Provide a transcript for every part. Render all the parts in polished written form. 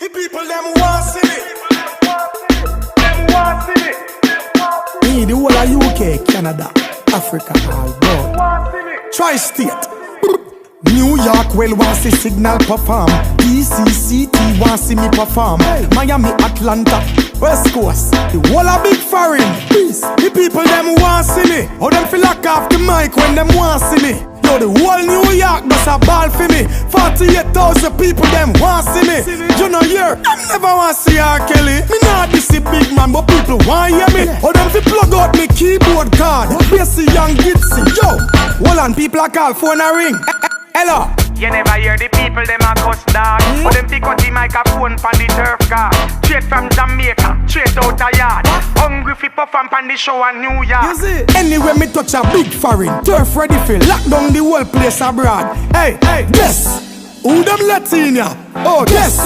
The people them want see me. Them want see me. Me, the whole of UK, Canada, Africa, all God. Tri-state. New York well want see Signal perform. DCCT want see me perform. Miami, Atlanta, West Coast, the whole of big foreign. Peace. The people them want see me. How them feel lock off the mic when them want see me. Yo, the whole New York does a ball for me. 48,000 people them want see me. You know here, them never want see R. Kelly. Me not this big man, but people want hear me. How them fi plug out me keyboard card. Bassy young Gitsy. Yo, hold on, people a call, phone a ring. Hello. You never hear the people, them a cuss dog. But them pick out the microphone from the turf car. Straight from Jamaica, straight out a yard. Hungry fi perform from the show in New York. You see? Anyway, me touch a big foreign. Turf ready for lock down the whole place abroad. Hey, guess who them let in ya? Oh, guess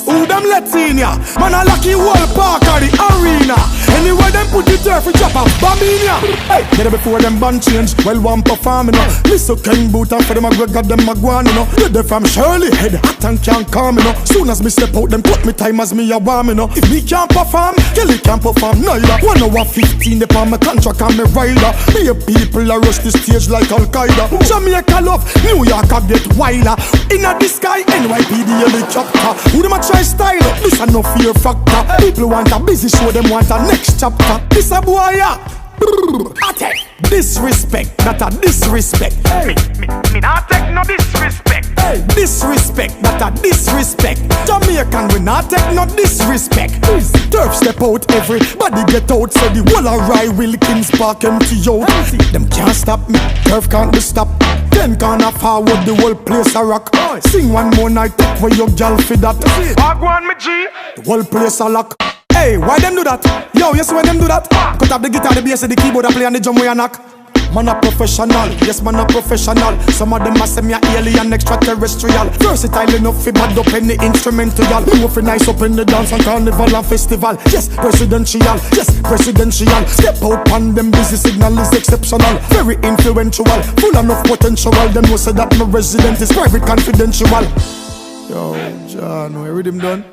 who them let in ya? Man a lucky whole park or the arena. Anyway, them put the turf, we drop a bomb in ya. Hey, get it before them band change. Well, one performing, you know. Listen, King Boot and for them a Gregor, them a guan, you know. Get them from Shirley, head hot and can't calm, you know. Soon as me step out, them cut me time as me a warm, you know. If me can't perform, Kelly can't perform neither. 1 hour 15, they on my contract and me rider. Me a people a rush the stage like Al-Qaeda. Jamaica love, New York a get wilder. Inna the sky, NYPD helicopter. Who them a try style? This a no fear factor. People want a busy show, them want a next chapter. This a boy ya. Disrespect, not a disrespect. Me not take no disrespect. Disrespect, not a disrespect. Jamaican, we not take no disrespect. Turf step out, everybody get out. Say the whole of Rye Wilkins Park empty out. Them can't stop me, turf can't be stopped. 10 corner forward, the whole place a rock. Sing one more night, take for your girl for that. I go on me G. The whole place a lock. Hey, why them do that? Yo, you see why them do that? Cut up the guitar, the bass, the keyboard, I play and the drum we a knock. Man a professional, yes man a professional. Some of them a say me a alien extraterrestrial. Versatile enough fi bad up any instrumental. Move fi nice up in the dance and carnival and festival. Yes, presidential, yes, presidential. Step out on them busy signal is exceptional. Very influential, full enough potential. Them know say that my resident is private confidential. Yo, John, we read him done?